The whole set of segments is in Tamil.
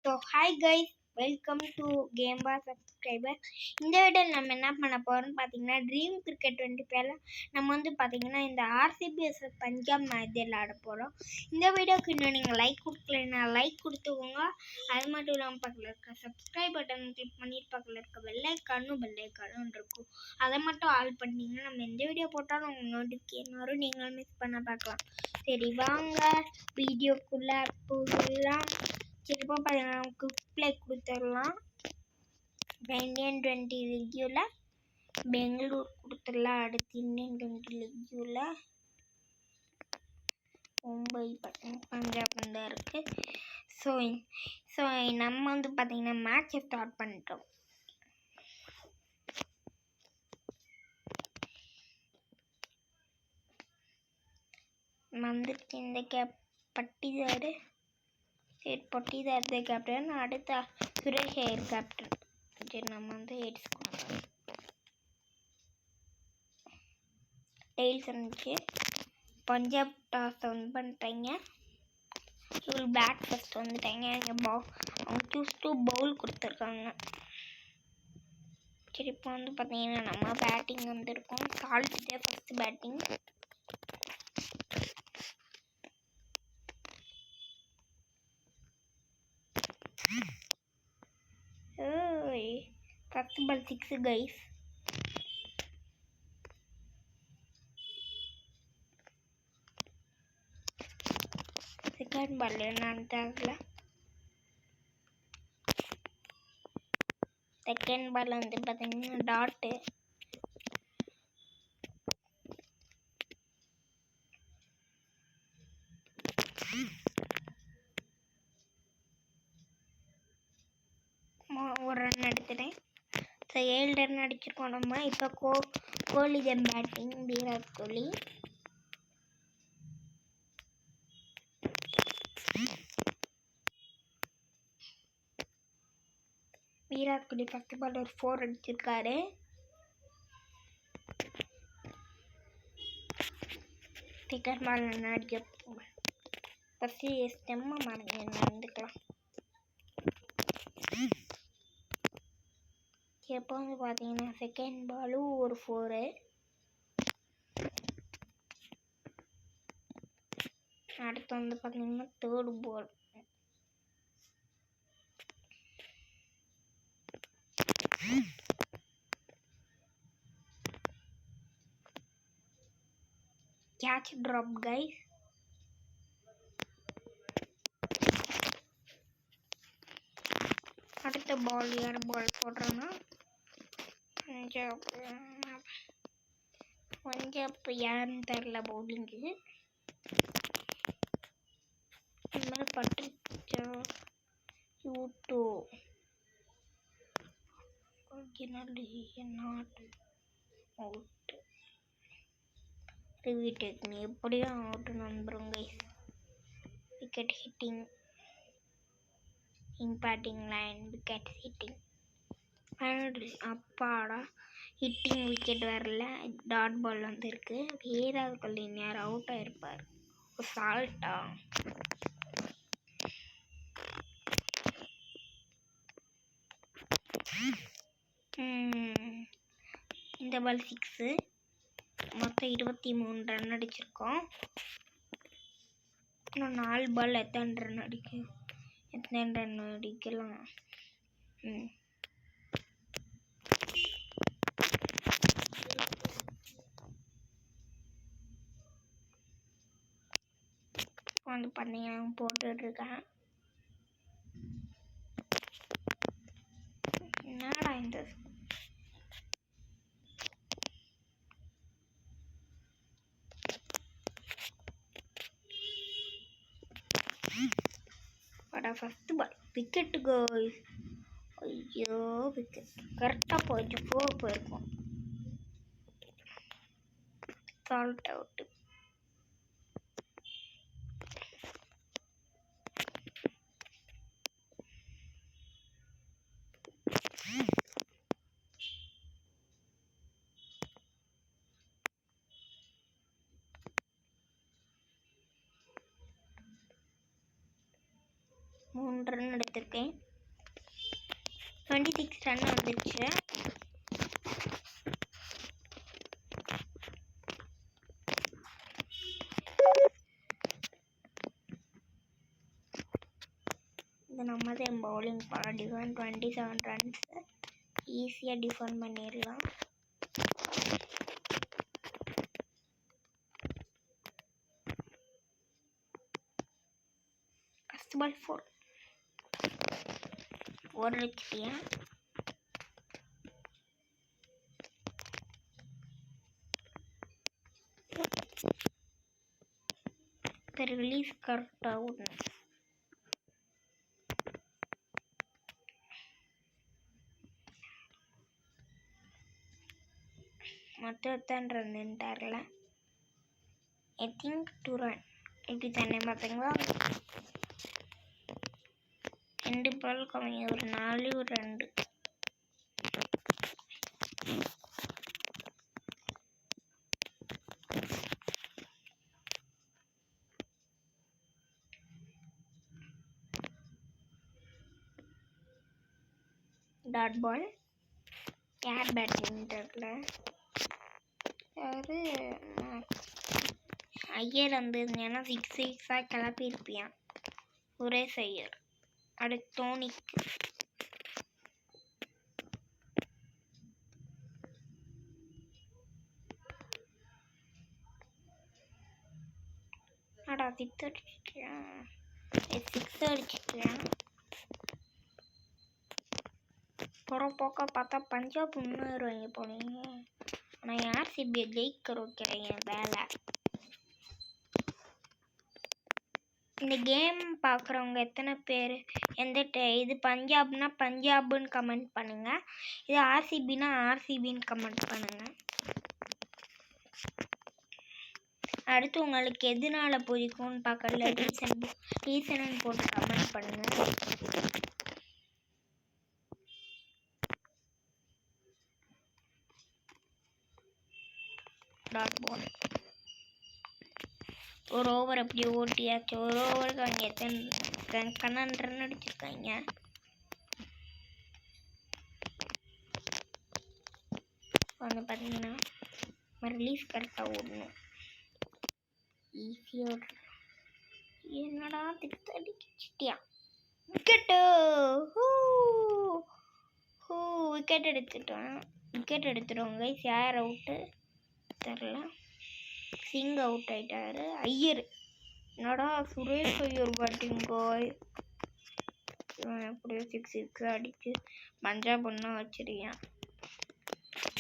So hi guys, welcome to game bar subscriber. இந்த வீடியோவில் நம்ம என்ன பண்ண போகிறோம்னு பார்த்தீங்கன்னா, ட்ரீம் கிரிக்கெட் 25ல நம்ம வந்து பார்த்தீங்கன்னா இந்த ஆர்சிபிஎஸ் பஞ்சாப் மேட்ச் விளாட போகிறோம். இந்த வீடியோக்கு இன்னும் நீங்கள் லைக் கொடுக்கலன்னா லைக் கொடுத்துக்கோங்க. அது மட்டும் இல்லாமல் பக்கத்தில் இருக்க சப்ஸ்கிரைப் பட்டன் கிளிக் பண்ணிட்டு பக்கத்தில் இருக்க பெல்லைக்கானும் இருக்கும். அதை மட்டும் ஆல் பண்ணிங்கன்னா நம்ம எந்த வீடியோ போட்டாலும் உங்கள் நோட்டிஃபிகேஷன் வரும், நீங்கள் மிஸ் பண்ண பார்க்கலாம். சரி வாங்க வீடியோக்குள்ளே போகலாம். இப்போ பார்த்தீங்கன்னா குவிக் ப்ளே கொடுத்துடலாம். இந்தியன் 20 லீக்யூவில் பெங்களூர் கொடுத்துடலாம். அடுத்து இந்தியன் 20 லீக்யூவில் மும்பை பஞ்சாப் தான் இருக்குது. ஸோ நம்ம வந்து பார்த்திங்கன்னா மேட்சை ஸ்டார்ட் பண்ணிட்டோம். வந்துட்டு இந்த பட்டிதார் பொட்டிதார் கேப்டன், அடுத்த சுரேஷ் ஐயர் கேப்டன். சரி நம்ம வந்து எடிஸ் கொடுக்கலாம். டெய்ல்ஸ் இருந்துச்சு. பஞ்சாப் டாஸ் வந்து பண்ணிட்டாங்க. இவ்வளோ பேட் ஃபஸ்ட் வந்துட்டாங்க. அவங்க சூஸ் டு பவுல் கொடுத்துருக்காங்க. சரி இப்போ வந்து பார்த்தீங்கன்னா நம்ம பேட்டிங் வந்துருக்கோம். சால்ட் தான் first batting. First ball 6 guys. Second ball என்னன்னு தெரியல. செகண்ட் பால் வந்து பார்த்தீங்கன்னா டாட்டு. ஒரு ரன் எடுத்துட்டேன். ஸோ 7 ரன் அடிச்சிருக்கோம் நம்ம. இப்போ கோலி தான் பேட்டிங். விராட் கோலி. ஃபஸ்ட் பால் ஒரு 4 அடிச்சிருக்காரு. செகண்ட் பால் என்ன அடிக்க ஃபஸ்ட்டு ஸ்டெம்மை நடந்துக்கலாம். இப்போ வந்து பார்த்தீங்கன்னா செகண்ட் பாலும் ஒரு 4. அடுத்து வந்து பார்த்தீங்கன்னா third ball. Catch drop guys. அடுத்த பால் யார் பால் போடுறோன்னா பஞ்சாப் யாருன்னு தெரில பவுலிங்கு. இந்த மாதிரி பட்டுச்சா யூடோ நாட் அவுட். ரிவ்யூ டெக்னிக் எப்படியும் அவுட்டுன்னு வந்துடும் guys. Wicket hitting, impacting line, wicket hitting. அப்பாடா, ஹிட்டிங் விக்கெட் வரல. டாட் பால் வந்துருக்கு. விராட் கோலி நேரம் அவுட் ஆகிருப்பார். சால்ட்டா. இந்த பால் 6. மொத்தம் 23 ரன் அடிச்சிருக்கோம். இன்னும் 4 பால் எத்தனை ரன் அடிக்கலாம். வந்து பண்ணீங்க போட்டுட்ருக்கேன். என்னடா இந்த ஃபஸ்ட்டு பால் விக்கெட்டு கோஸ். ஐயோ விக்கெட் கரெக்டாக போயிடுச்சு. 4 போயிருக்கோம். Salt out. ரன் எடுத்து எடுத்திருக்கேன். 26 ரன் வந்துருச்சு. இது நம்ம தான் பவுலிங் பாடிடுவோம். 27 ரன்ஸ் ஈஸியாக டிஃபெண்ட் பண்ணிடலாம். ஃபர்ஸ்ட் பால் 4 அடிச்சிட்டியா? இப்போ ரிலீஸ் கரெக்டாக விடணும். மொத்தம் எத்தனை ரன்னு தரல. I think 2 run. இப்படி தானே பார்த்தீங்களா? 2 பால் கம்மி, ஒரு 4 ஒரு 2. Dot ball. யார் பேட்டிங் தெரியல. யார் ஐயர் வந்திருந்தேன்னா 6 கிளப்பியிருப்பியான். ஒரே ஐயர். அடுத்து தோனிக்கு. அடா 6 அடிச்சிட்டியா? 6 அடிச்சிட்டியா? போக்க பார்த்தா பஞ்சாப் முன்னேறுவாங்க போனீங்க. ஆனால் ஆர்சிபியை ஜெயிக்க வைக்கிறீங்க வேலை. இந்த கேம் பார்க்குறவங்க எத்தனை பேர் எந்த இது பஞ்சாப்னா பஞ்சாப்னு கமெண்ட் பண்ணுங்கள். இது ஆர்சிபினா ஆர்சிபின்னு கமெண்ட் பண்ணுங்கள். அடுத்து உங்களுக்கு எதனால பிடிக்கும்னு பார்க்கல ரீசன் போட்டு கமெண்ட் பண்ணுங்கள். Dot ball. ஒரு ஓவர் அப்படி ஓட்டியாச்சு. ஒரு ஓவருக்கு அவங்க எத்தனை 12 ரன் அடிச்சிருக்காங்க. வந்து பார்த்தீங்கன்னா ரிலீஸ் கரெக்டாக ஓடணும். ஈஸியாக என்னடா திட்டு அடிச்சிட்டியா? விக்கெட்டு. விக்கெட் எடுத்துட்டோம். விக்கெட் எடுத்துட்டோங்க. யார் அவுட்டு தெரில. சிங் அவுட் ஆயிட்டாரு. ஐயர் என்னடா சுரேஷ் ஐயர் பேட்டிங் பாய். எப்படியோ 6 அடிச்சு பஞ்சாப் ஒன்றா வச்சிருக்கேன்.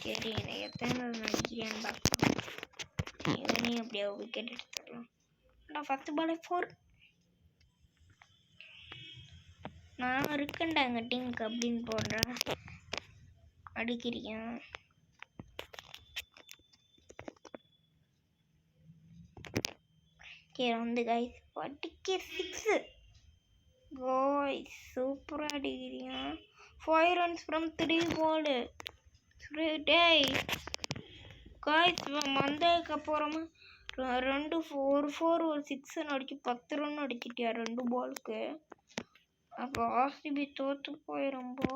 சரி எனக்கு எத்தனை ரன் அடிக்கிறேன்னு பார்க்கலாம். இவனையும் அப்படியே விக்கெட் எடுத்துடலாம். ஆனால் ஃபஸ்ட் பாலே 4. நான் இருக்கேன்டா எங்கள் டீமுக்கு அப்படின்னு போடுறேன். அடிக்கிறேன். வந்து கைஸ் 6 காய்ஸ் சூப்பராக அடிக்கிறீங்க. 5 runs from 3 ball. டேய் காய்ஸ் வந்ததுக்கு அப்புறமா 2 4 ஒரு 6 அடிச்சு 10 ரன் அடிச்சிட்டியா 2 பாலுக்கு. அப்போ ஆர்சிபி தோற்று போயிடும்போ.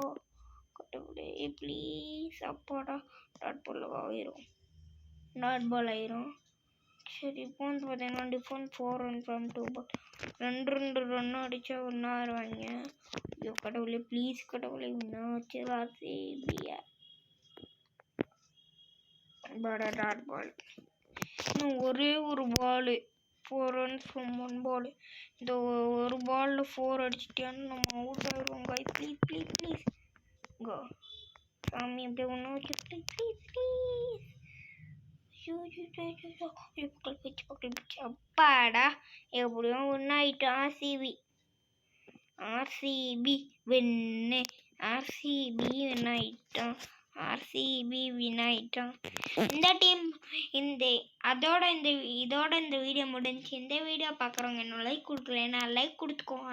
கடவுளே ப்ளீஸ். அப்பாடா டாட் பால் ஆயிரும். சரி இப்போ வந்து பார்த்தீங்கன்னா tiffin 4 runs from 2 ball. 2 run அடித்தா ஒன்றா வருவாங்க. ஐயோ கடவுளே ப்ளீஸ் கடவுளே இன்னும் வச்சு ஆர்சிபியா. Dot ball. இன்னும் ஒரே ஒரு பால். 4 runs from 1 ball. இந்த ஒரு பாலில் 4 அடிச்சிட்டியான்னு நம்ம அவுட் ஆயிடுவோம் காய். ப்ளீஸ் கோ சாமி அப்படியே ஒன்று வச்சு ப்ளீஸ். அப்பாடா எப்படியும் ஒன்னாயிட்டு. ஆர்சிபி வின் ஆயிட்டான். இந்த டீம் இதோட இந்த வீடியோ முடிஞ்சு. இந்த வீடியோ பார்க்குறவங்க இன்னும் லைக் கொடுக்கலன்னா லைக் கொடுத்துக்கோங்க.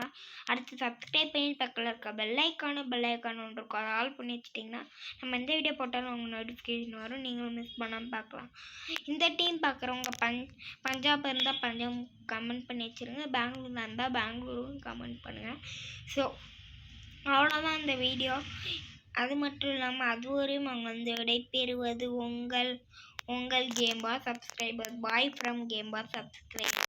அடுத்து சப்ஸ்கிரைப் பண்ணி பக்கத்தில் இருக்க பெல் ஐக்கான் ஒன்று இருக்கும். அதை ஆல் பண்ணி வச்சிட்டிங்கன்னா நம்ம எந்த வீடியோ போட்டாலும் உங்கள் நோட்டிஃபிகேஷன் வரும். நீங்களும் மிஸ் பண்ணாமல் பார்க்கலாம். இந்த டீம் பார்க்குறவங்க பஞ்சாப் இருந்தால் பஞ்சாப் கமெண்ட் பண்ணி வச்சுருங்க. பெங்களூர் இருந்தால் பெங்களூரும் கமெண்ட் பண்ணுங்கள். ஸோ இந்த வீடியோ. அது மட்டும் இல்லாமல் அதுவரையும் அவங்க வந்து விடைபெறுவது உங்கள் game boss subscriber. Bye from game boss subscriber.